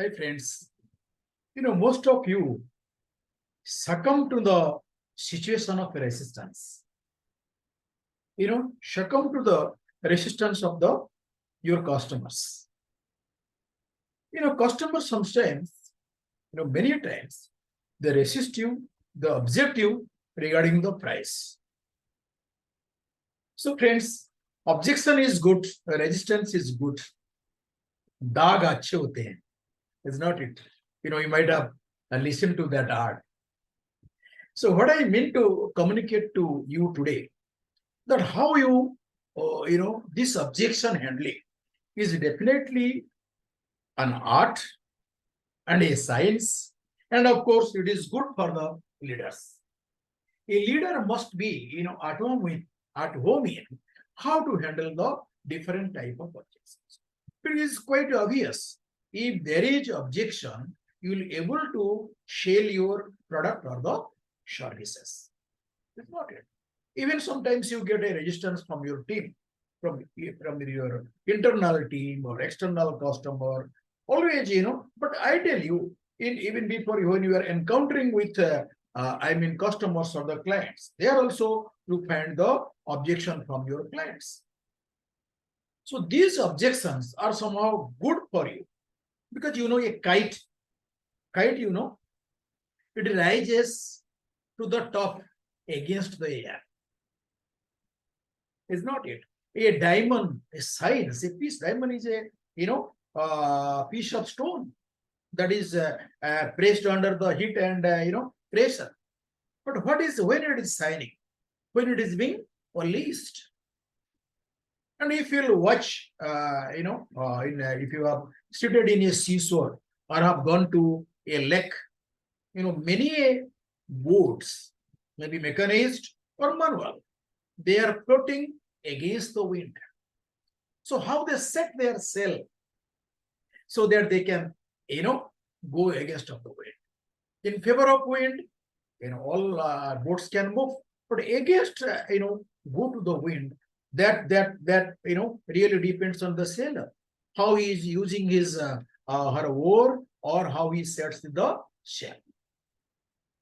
Hi friends, most of you succumb to the situation of resistance. Succumb to the resistance of your customers. Customers sometimes, many times, they resist you, the objective regarding the price. So friends, objection is good, resistance is good. दाग अच्छे होते हैं, is not it? You might have listened to that art. So what I mean to communicate to you today, that how this objection handling is definitely an art and a science, and of course it is good for the leaders. A leader must be, at home in how to handle the different type of objections. It is quite obvious. If there is objection, you will able to sell your product or the services. That's not it. Even sometimes you get a resistance from your team, from your internal team or external customer. Always, but I tell you, even before when you are encountering with, customers or the clients, they are also you find the objection from your clients. So these objections are somehow good for you because a kite, it rises to the top against the air. Is not it? A diamond, a science, a piece. Diamond is a piece of stone that is pressed under the heat and pressure. But what is when it is shining? When it is being polished. And if you'll watch, if you have seated in a seashore or have gone to a lake, many boats, maybe mechanized or manual, they are floating against the wind. So how they set their sail so that they can, go against of the wind. In favor of wind, all boats can move, but against, go to the wind, that really depends on the sailor, how he is using his her oar or how he sets the sail.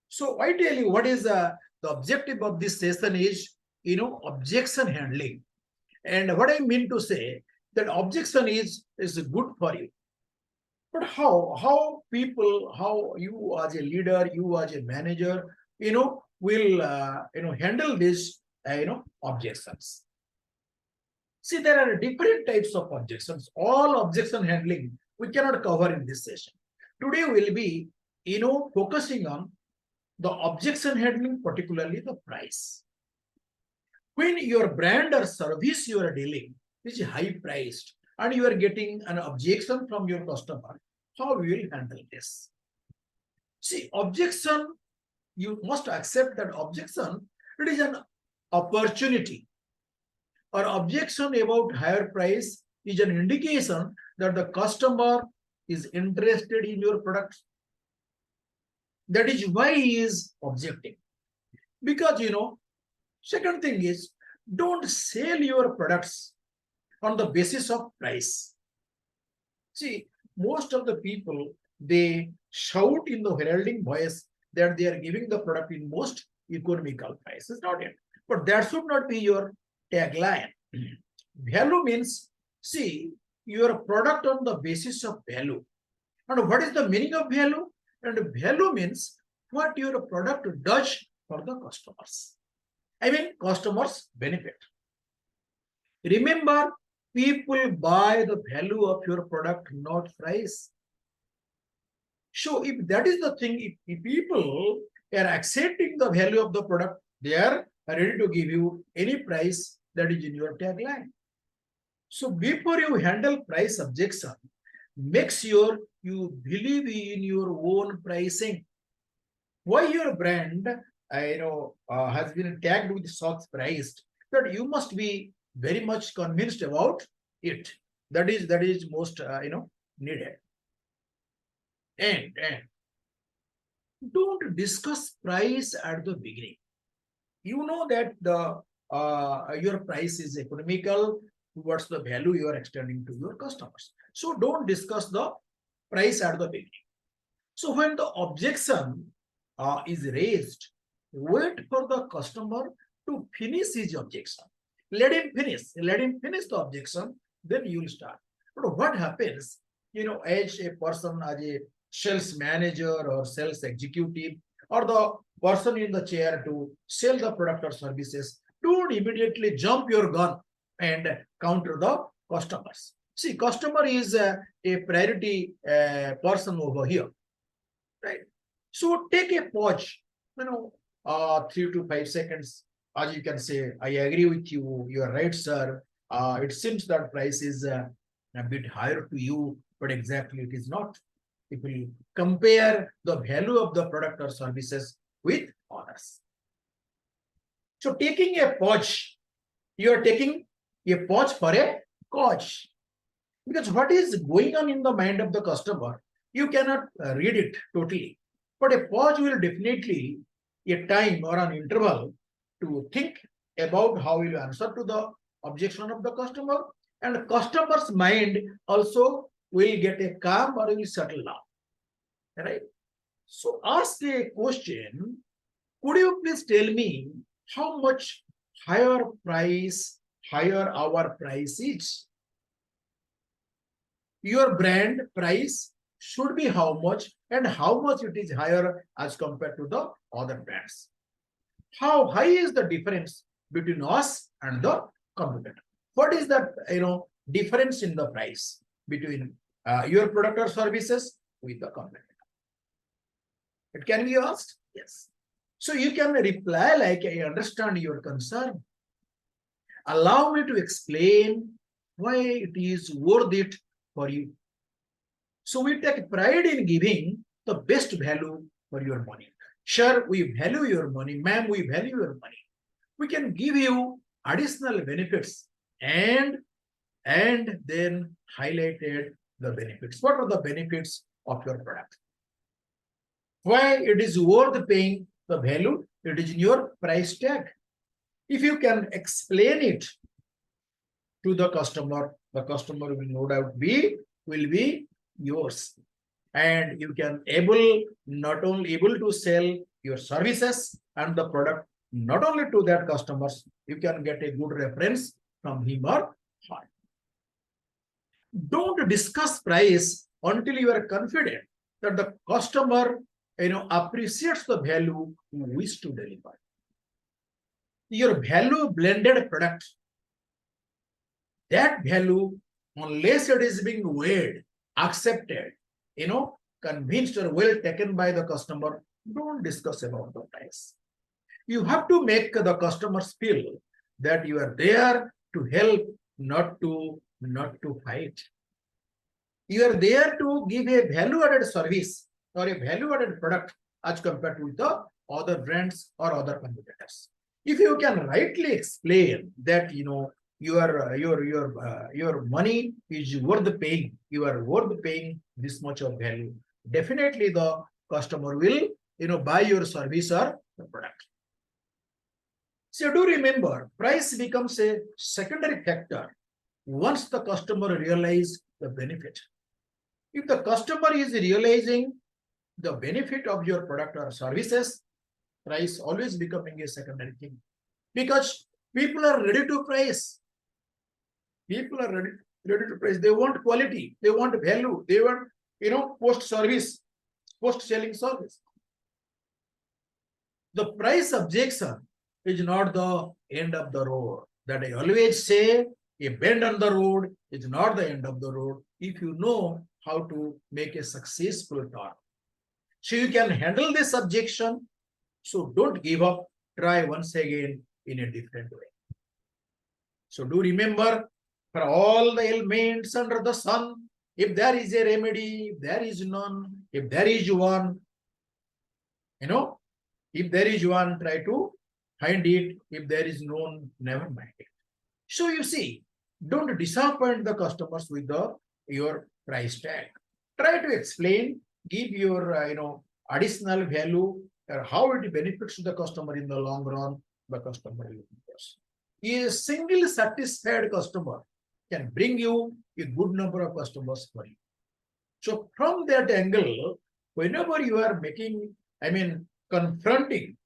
So I tell you what is the objective of this session is, objection handling. And what I mean to say that objection is good for you. But how people, how you as a leader, you as a manager, will handle this objections. See, there are different types of objections. All objection handling we cannot cover in this session. Today we'll be focusing on the objection handling, particularly the price. When your brand or service you are dealing is high priced and you are getting an objection from your customer, how will you handle this? See, objection, you must accept that objection, it is an opportunity. Or objection about higher price is an indication that the customer is interested in your products. That is why he is objecting. Because, second thing is, don't sell your products on the basis of price. See, most of the people, they shout in the heralding voice that they are giving the product in most economical price. It's not it. But that should not be your tagline. Value means, see, your product on the basis of value. And what is the meaning of value? And value means what your product does for the customers. I mean, customers benefit. Remember, people buy the value of your product, not price. So if that is the thing, if people are accepting the value of the product, they are ready to give you any price that is in your tagline. So before you handle price objection, make sure you believe in your own pricing. Why your brand has been tagged with such price, that you must be very much convinced about it. That is most needed. And don't discuss price at the beginning. You know that the your price is economical towards the value you are extending to your customers. So don't discuss the price at the beginning. So when the objection is raised, wait for the customer to finish his objection. Let him finish the objection, then you will start. But what happens, as a person, as a sales manager or sales executive, or the person in the chair to sell the product or services, don't immediately jump your gun and counter the customers. See, customer is a priority person over here, right? So take a pause, 3 to 5 seconds. As you can say, I agree with you. You are right, sir. It seems that price is a bit higher to you, but exactly it is not. If we compare the value of the product or services with others. So taking a pause, you are taking a pause for a cause. Because what is going on in the mind of the customer, you cannot read it totally. But a pause will definitely a time or an interval to think about how you answer to the objection of the customer, and the customer's mind also will get a calm or will settle down. Right? So ask a question. Could you please tell me how much higher our price is? Your brand price should be how much, and how much it is higher as compared to the other brands. How high is the difference between us and the competitor? What is that difference in the price between your product or services with the competitor? It can be asked. Yes. So you can reply like, I understand your concern. Allow me to explain why it is worth it for you. So we take pride in giving the best value for your money. Sure, we value your money. Ma'am, we value your money. We can give you additional benefits and then highlighted the benefits. What are the benefits of your product? Why it is worth paying the value? It is in your price tag. If you can explain it to the customer will no doubt will be yours, and you can not only able to sell your services and the product not only to that customers, you can get a good reference from him or her. Don't discuss price until you are confident that the customer appreciates the value you wish to deliver. Your value blended product, that value, unless it is being weighed, accepted, convinced or well taken by the customer, don't discuss about the price. You have to make the customers feel that you are there to help, not to fight. You are there to give a value-added service or a value-added product as compared to the other brands or other competitors. If you can rightly explain that your money is worth paying, you are worth paying this much of value, definitely the customer will buy your service or the product. So do remember, price becomes a secondary factor once the customer realizes the benefit. If the customer is realizing the benefit of your product or services, price always becoming a secondary thing, because people are ready to price. People are ready to price. They want quality, they want value, they want post-selling service. The price objection is not the end of the road. That I always say, a bend on the road is not the end of the road if you know how to make a successful turn. So you can handle this objection. So don't give up. Try once again in a different way. So do remember, for all the ailments under the sun, if there is a remedy, if there is none, if there is one, if there is one, try to find it. If there is none, never mind it. So you see, don't disappoint the customers with your price tag. Try to explain, give your additional value, or how it benefits the customer in the long run. The customer will be. A single satisfied customer can bring you a good number of customers for you. So from that angle, whenever you are making, confronting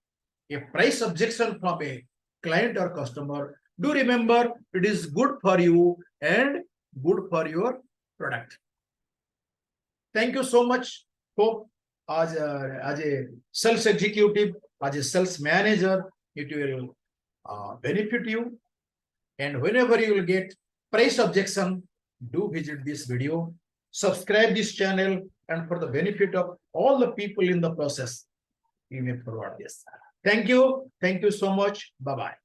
a price objection from a client or customer, do remember it is good for you and good for your product. Thank you so much. Hope as a sales executive, as a sales manager, it will benefit you. And whenever you will get price objection, do visit this video, subscribe this channel, and for the benefit of all the people in the process, you may forward this. Thank you. Thank you so much. Bye-bye.